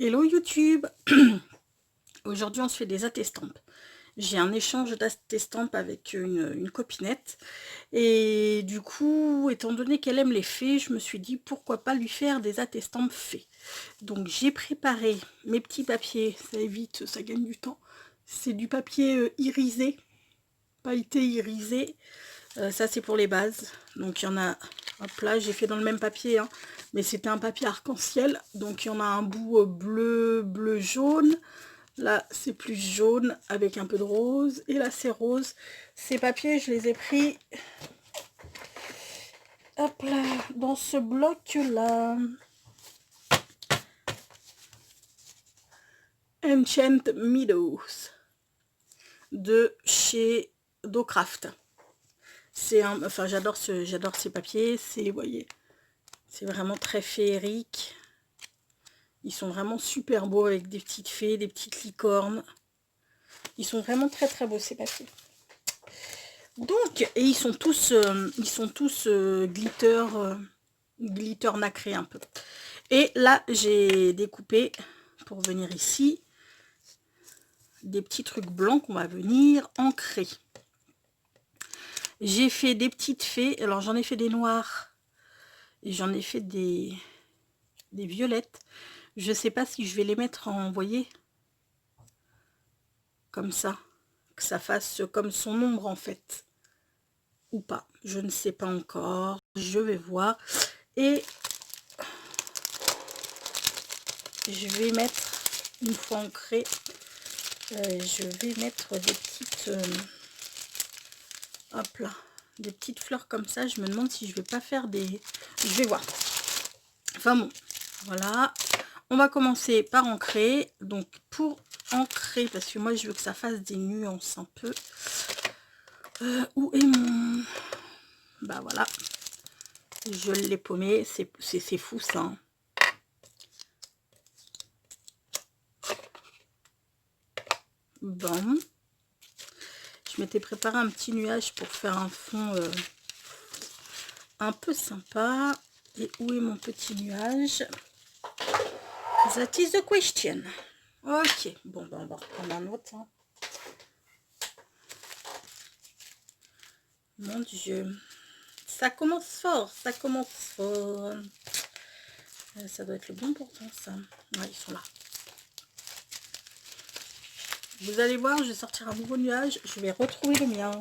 Hello YouTube. Aujourd'hui on se fait des attestampes. J'ai un échange d'attestampes avec une copinette. Et du coup, étant donné qu'elle aime les fées, je me suis dit pourquoi pas lui faire des attestampes fées. Donc j'ai préparé mes petits papiers, ça évite, ça gagne du temps. C'est du papier irisé, pailleté irisé. Ça c'est pour les bases. Donc il y en a, hop là, j'ai fait dans le même papier, hein, mais c'était un papier arc-en-ciel. Donc il y en a un bout bleu, bleu, jaune. Là c'est plus jaune avec un peu de rose. Et là c'est rose. Ces papiers je les ai pris, hop là, dans ce bloc là. Enchant Meadows de chez Docraft. C'est un, enfin j'adore ces papiers. C'est, vous voyez, c'est vraiment très féerique. Ils sont vraiment super beaux avec des petites fées, des petites licornes. Ils sont vraiment très très beaux ces papiers. Donc, et ils sont tous glitter, glitter nacré un peu. Et là, j'ai découpé, pour venir ici, des petits trucs blancs qu'on va venir ancrer. J'ai fait des petites fées, alors j'en ai fait des noirs, et j'en ai fait des violettes. Je sais pas si je vais les mettre en, vous voyez, comme ça, que ça fasse comme son ombre en fait, ou pas, je ne sais pas encore, je vais voir. Et je vais mettre, une fois ancré, je vais mettre des petites, hop là, des petites fleurs comme ça. Je me demande si je vais pas faire des, je vais voir. Enfin bon, voilà, on va commencer par ancrer. Donc pour ancrer, parce que moi je veux que ça fasse des nuances un peu, où est mon, bah voilà, je l'ai paumé, c'est fou ça, hein. Bon, je m'étais préparé un petit nuage pour faire un fond un peu sympa. Et où est mon petit nuage? That is the question. Ok, bon ben on va reprendre un autre, hein. Mon Dieu, ça commence fort, ça commence fort. Ça doit être le bon pourtant ça. Ouais, ils sont là. Vous allez voir, je vais sortir un nouveau nuage, je vais retrouver le mien.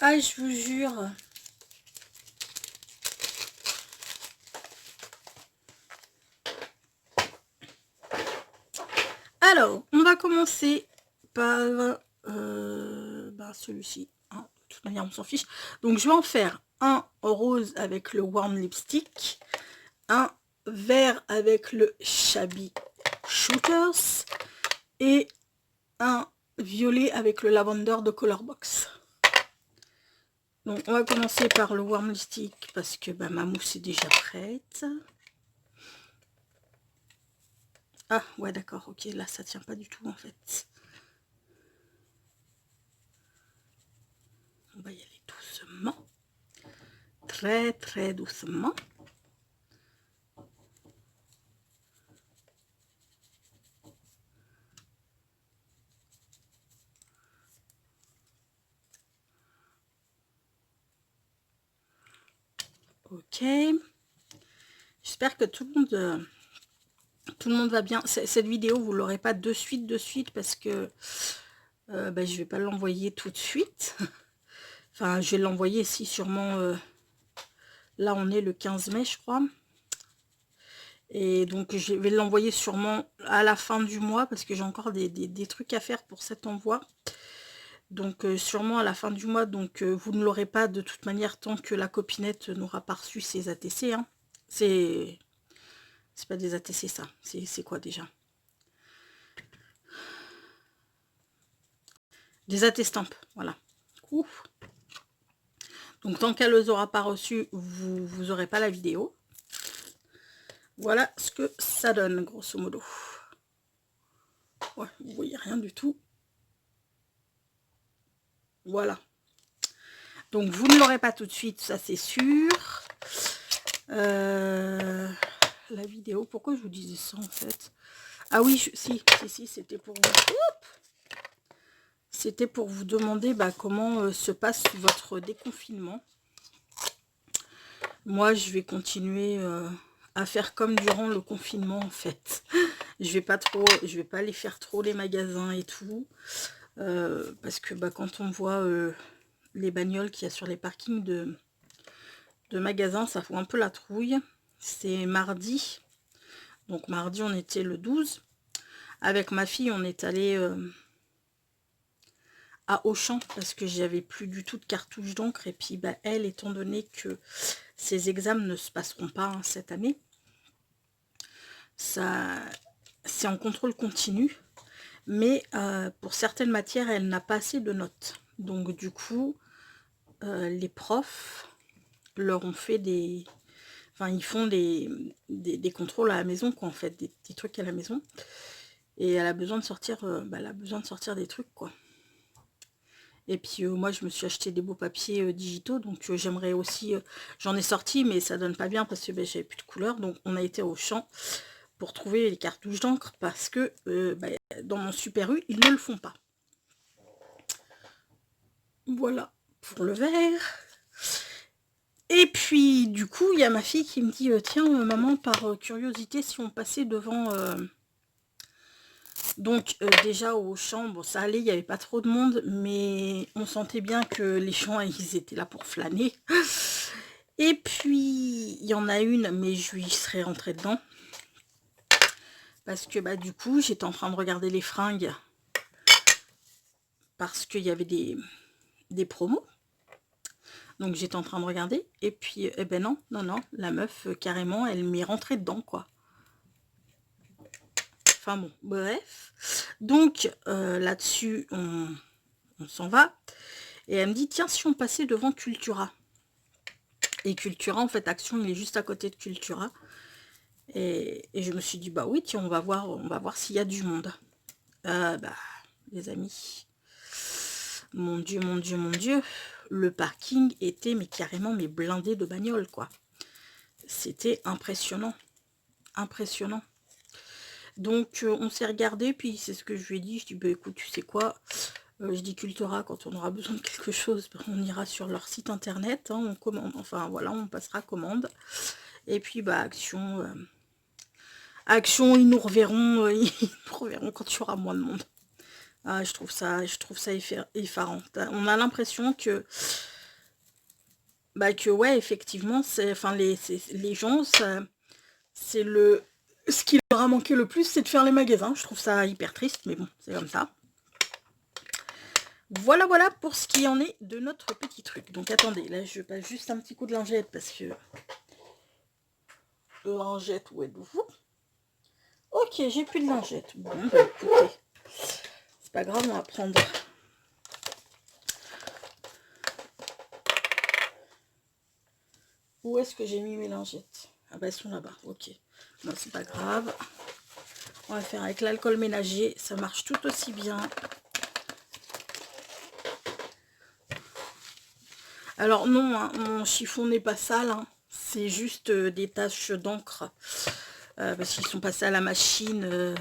Ah, je vous jure. Alors, on va commencer par celui-ci, hein. De toute manière, on s'en fiche. Donc, je vais en faire un rose avec le Warm Lipstick, un vert avec le Shabby Shooters et un violet avec le Lavender de Colorbox. Donc, on va commencer par le Warm Lipstick parce que bah, ma mousse est déjà prête. Ah, ouais, d'accord, ok, là, ça tient pas du tout, en fait. On va y aller doucement. Très, très doucement. Ok. J'espère que tout le monde va bien. Cette vidéo, vous l'aurez pas de suite, parce que bah, je vais pas l'envoyer tout de suite. Enfin, je vais l'envoyer si sûrement. Là, on est le 15 mai, je crois. Et donc, je vais l'envoyer sûrement à la fin du mois, parce que j'ai encore des trucs à faire pour cet envoi. Donc, sûrement à la fin du mois. Donc, vous ne l'aurez pas de toute manière tant que la copinette n'aura pas reçu ses ATC, hein. C'est... C'est pas des ATC, ça. C'est quoi déjà? Des attestampes, voilà. Ouf. Donc, tant qu'elle ne les aura pas reçues, vous n'aurez pas la vidéo. Voilà ce que ça donne, grosso modo. Ouais, vous voyez rien du tout. Voilà. Donc, vous ne l'aurez pas tout de suite, ça c'est sûr. La vidéo, pourquoi je vous disais ça en fait? Ah oui, si, c'était pour vous. C'était pour vous demander comment se passe votre déconfinement. Moi, je vais continuer à faire comme durant le confinement en fait. Je vais pas aller faire trop les magasins et tout. Parce que quand on voit les bagnoles qu'il y a sur les parkings de magasins, ça fout un peu la trouille. C'est mardi. Donc mardi, on était le 12. Avec ma fille, on est allé à Auchan parce que j'avais plus du tout de cartouches d'encre. Et puis elle, étant donné que ses examens ne se passeront pas cette année, ça c'est en contrôle continu. Mais pour certaines matières, elle n'a pas assez de notes. Donc du coup, les profs leur ont fait des... Enfin, ils font des contrôles à la maison, quoi, en fait, des trucs à la maison. Et elle a besoin de sortir, elle a besoin de sortir des trucs, quoi. Et puis moi, je me suis acheté des beaux papiers digitaux, donc j'aimerais aussi... j'en ai sorti, mais ça donne pas bien parce que j'avais plus de couleurs. Donc on a été au champ pour trouver les cartouches d'encre parce que dans mon Super U, ils ne le font pas. Voilà pour le vert. Et puis du coup, il y a ma fille qui me dit tiens maman, par curiosité, si on passait devant... Donc déjà au champ, bon ça allait, il n'y avait pas trop de monde, mais on sentait bien que les champs, ils étaient là pour flâner. Et puis il y en a une, mais je lui serais rentrée dedans. Parce que du coup, j'étais en train de regarder les fringues. Parce qu'il y avait des promos. Donc j'étais en train de regarder. Et puis, eh ben non, la meuf, carrément, elle m'est rentrée dedans, quoi. Enfin bon, bref. Donc là-dessus, on s'en va. Et elle me dit, tiens, si on passait devant Cultura. Et Cultura, en fait, Action, il est juste à côté de Cultura. Et je me suis dit, bah oui, tiens, on va voir s'il y a du monde. Les amis, mon Dieu, mon Dieu, mon Dieu, le parking était carrément blindé de bagnoles, quoi. C'était impressionnant. Impressionnant. Donc, on s'est regardé, puis c'est ce que je lui ai dit. Je dis, bah écoute, tu sais quoi, je dis Cultura, quand on aura besoin de quelque chose, on ira sur leur site internet, hein, on commande, enfin voilà, on passera commande. Et puis, Action, Action, ils nous reverront quand il y aura moins de monde. Ah, je trouve ça effarant. On a l'impression que ouais, effectivement, les gens, c'est ce qui leur a manqué le plus, c'est de faire les magasins. Je trouve ça hyper triste, mais bon, c'est comme ça. Voilà pour ce qui en est de notre petit truc. Donc attendez, là je passe juste un petit coup de lingette parce que... Lingette, où êtes-vous? Ok, j'ai plus de lingette. Bon, écoutez, c'est pas grave, on va prendre... Où est-ce que j'ai mis mes lingettes? Ah elles sont là-bas, ok. Non, c'est pas grave. On va faire avec l'alcool ménager, ça marche tout aussi bien. Alors non, hein, mon chiffon n'est pas sale, hein. C'est juste des taches d'encre. Parce qu'ils sont passés à la machine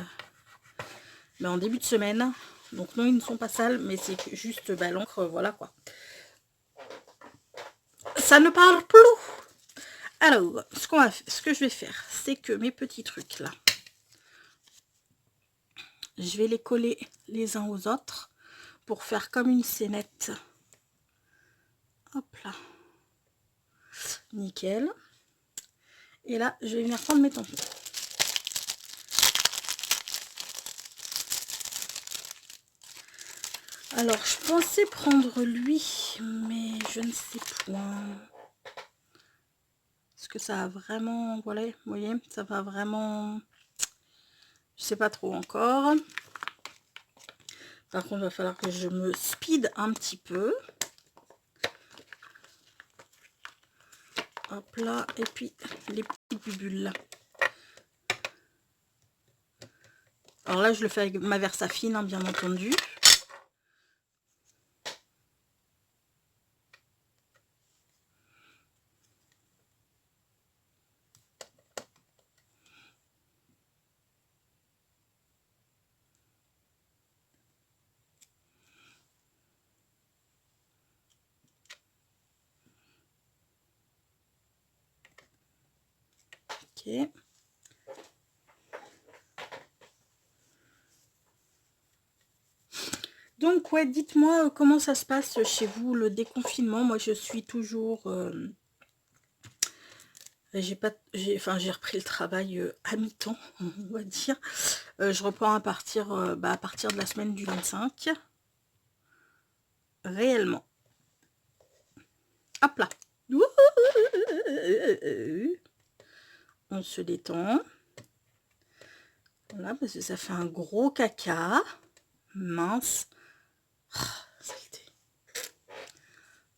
en début de semaine. Donc non, ils ne sont pas sales, mais c'est juste l'encre, voilà quoi. Ça ne parle plus. Alors, ce que je vais faire, c'est que mes petits trucs là, je vais les coller les uns aux autres pour faire comme une scénette. Hop là. Nickel. Et là, je vais venir prendre mes tampons. Alors, je pensais prendre lui, mais je ne sais point. Parce que ça a vraiment, voilà, vous voyez, ça va vraiment, je sais pas trop encore. Par contre, il va falloir que je me speed un petit peu. Hop là, et puis les petites bulles là. Alors là, je le fais avec ma Versafine, hein, bien entendu. Ok. Donc ouais, dites-moi comment ça se passe chez vous, le déconfinement. Moi, je suis toujours... j'ai repris le travail à mi-temps, on va dire. Je reprends à partir de la semaine du 25. Réellement. Hop là. On se détend. Voilà, parce que ça fait un gros caca. Mince. Saleté.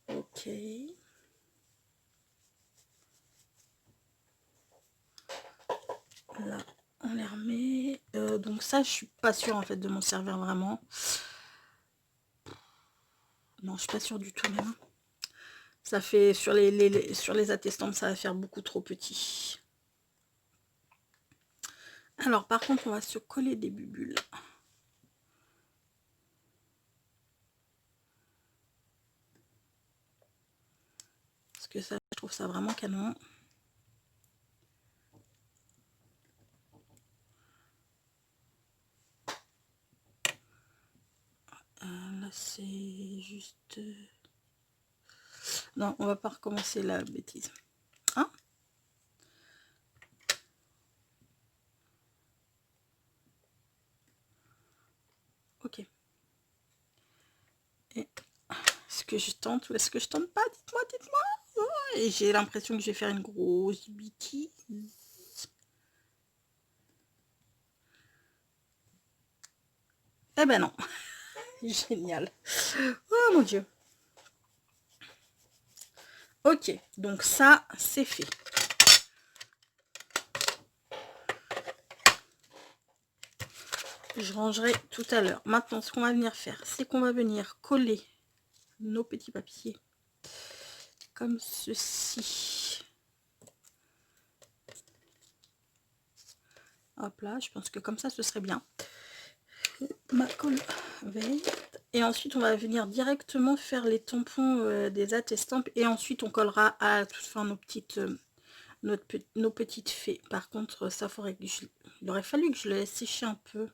Ok. Là, on les remet. Donc ça, je suis pas sûre en fait de m'en servir vraiment. Non, je suis pas sûre du tout même. Ça fait sur les attestants, ça va faire beaucoup trop petit. Alors par contre, on va se coller des bulles. Parce que ça, je trouve ça vraiment canon. Là, c'est juste... Non, on va pas recommencer la bêtise. Hein? Ok. Et est-ce que je tente ou est-ce que je tente pas? Dites-moi, dites-moi. Oh, et j'ai l'impression que je vais faire une grosse bêtise. Eh ben non. Génial. Oh mon Dieu. Ok, donc ça, c'est fait. Je rangerai tout à l'heure. Maintenant, ce qu'on va venir faire, c'est qu'on va venir coller nos petits papiers comme ceci. Hop là, je pense que comme ça, ce serait bien. Ma colle verte. Et ensuite, on va venir directement faire les tampons des attestampes. Et ensuite, on collera à toute fin nos petites, nos petites fées. Par contre, ça il aurait fallu que je le laisse sécher un peu.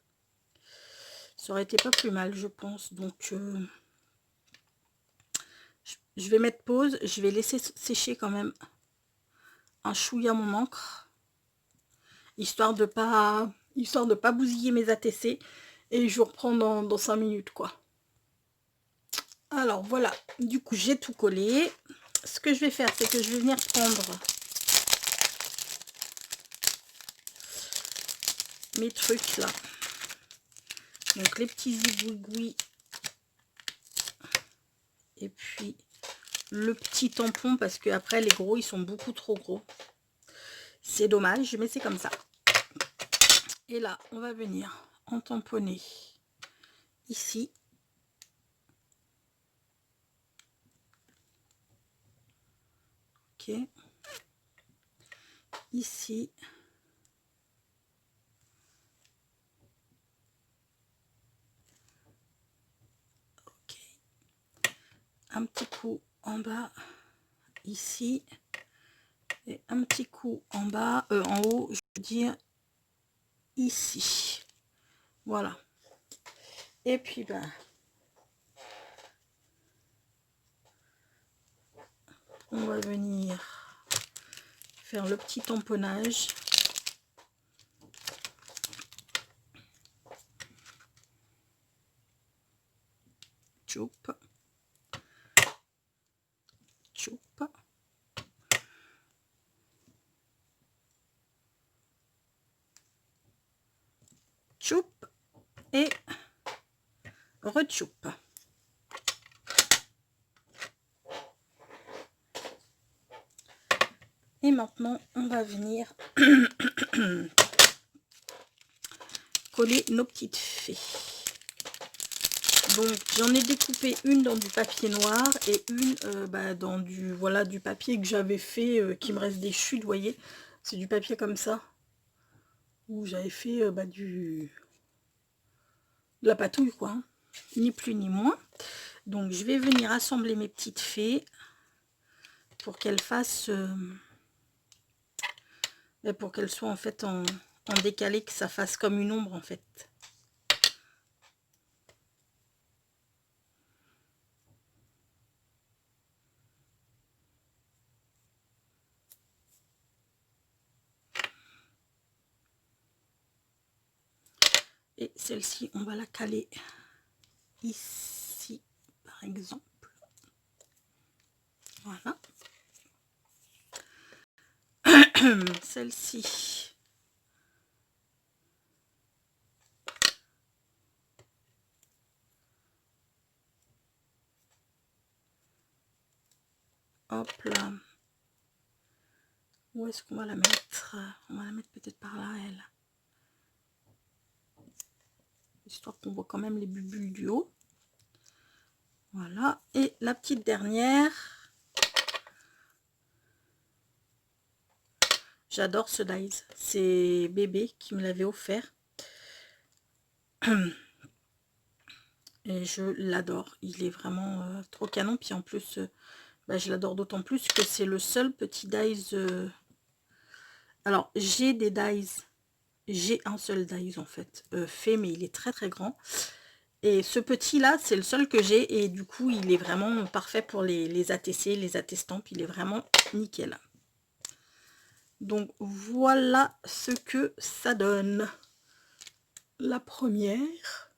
Ça aurait été pas plus mal, je pense. Donc, je vais mettre pause. Je vais laisser sécher quand même un chouïa mon encre. Histoire de pas bousiller mes ATC. Et je reprends dans 5 minutes, quoi. Alors, voilà. Du coup, j'ai tout collé. Ce que je vais faire, c'est que je vais venir prendre mes trucs, là. Donc, les petits zigouigouis. Et puis, le petit tampon, parce que après les gros, ils sont beaucoup trop gros. C'est dommage, mais c'est comme ça. Et là, on va venir en tamponner ici. Ok. Ici. Ok. Un petit coup en bas, ici. Et un petit coup en bas, en haut, je veux dire, ici. Voilà. Et puis, ben, on va venir faire le petit tamponnage. Choup. Choup. Tchoup et retchoup. Et maintenant, on va venir coller nos petites fées. Donc, j'en ai découpé une dans du papier noir et une dans du papier que j'avais fait, qui me reste des chutes, vous voyez. C'est du papier comme ça, où j'avais fait de la patouille, quoi. Hein. Ni plus ni moins. Donc, je vais venir assembler mes petites fées pour qu'elles fassent... pour qu'elles soient en fait en décalé, que ça fasse comme une ombre en fait. Et celle-ci, on va la caler ici, par exemple. Voilà. Celle-ci. Hop là. Où est-ce qu'on va la mettre? On va la mettre peut-être par là, elle. Histoire qu'on voit quand même les bulles du haut. Voilà. Et la petite dernière. J'adore ce dies. C'est bébé qui me l'avait offert. Et je l'adore. Il est vraiment trop canon. Puis en plus, je l'adore d'autant plus que c'est le seul petit dies. Alors, j'ai des dies. J'ai un seul dies en fait. Fait, mais il est très très grand. Et ce petit là, c'est le seul que j'ai. Et du coup, il est vraiment parfait pour les ATC, les attestampes. Il est vraiment nickel. Donc, voilà ce que ça donne. La première.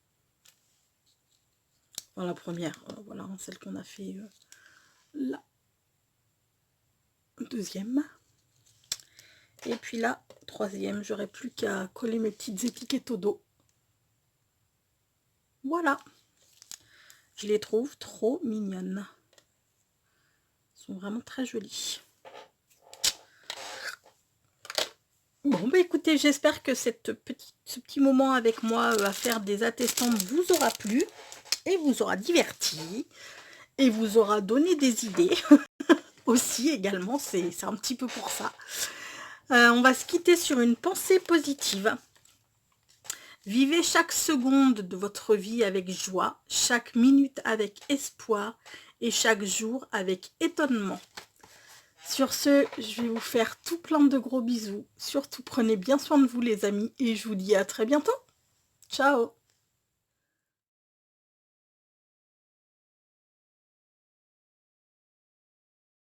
Enfin, la première, voilà, celle qu'on a fait la deuxième. Et puis la troisième, j'aurai plus qu'à coller mes petites étiquettes au dos. Voilà. Je les trouve trop mignonnes. Elles sont vraiment très jolies. Bon, bah écoutez, j'espère que ce petit moment avec moi à faire des attestantes vous aura plu et vous aura diverti et vous aura donné des idées aussi également, c'est un petit peu pour ça. On va se quitter sur une pensée positive. Vivez chaque seconde de votre vie avec joie, chaque minute avec espoir et chaque jour avec étonnement. Sur ce, je vais vous faire tout plein de gros bisous. Surtout, prenez bien soin de vous les amis et je vous dis à très bientôt. Ciao!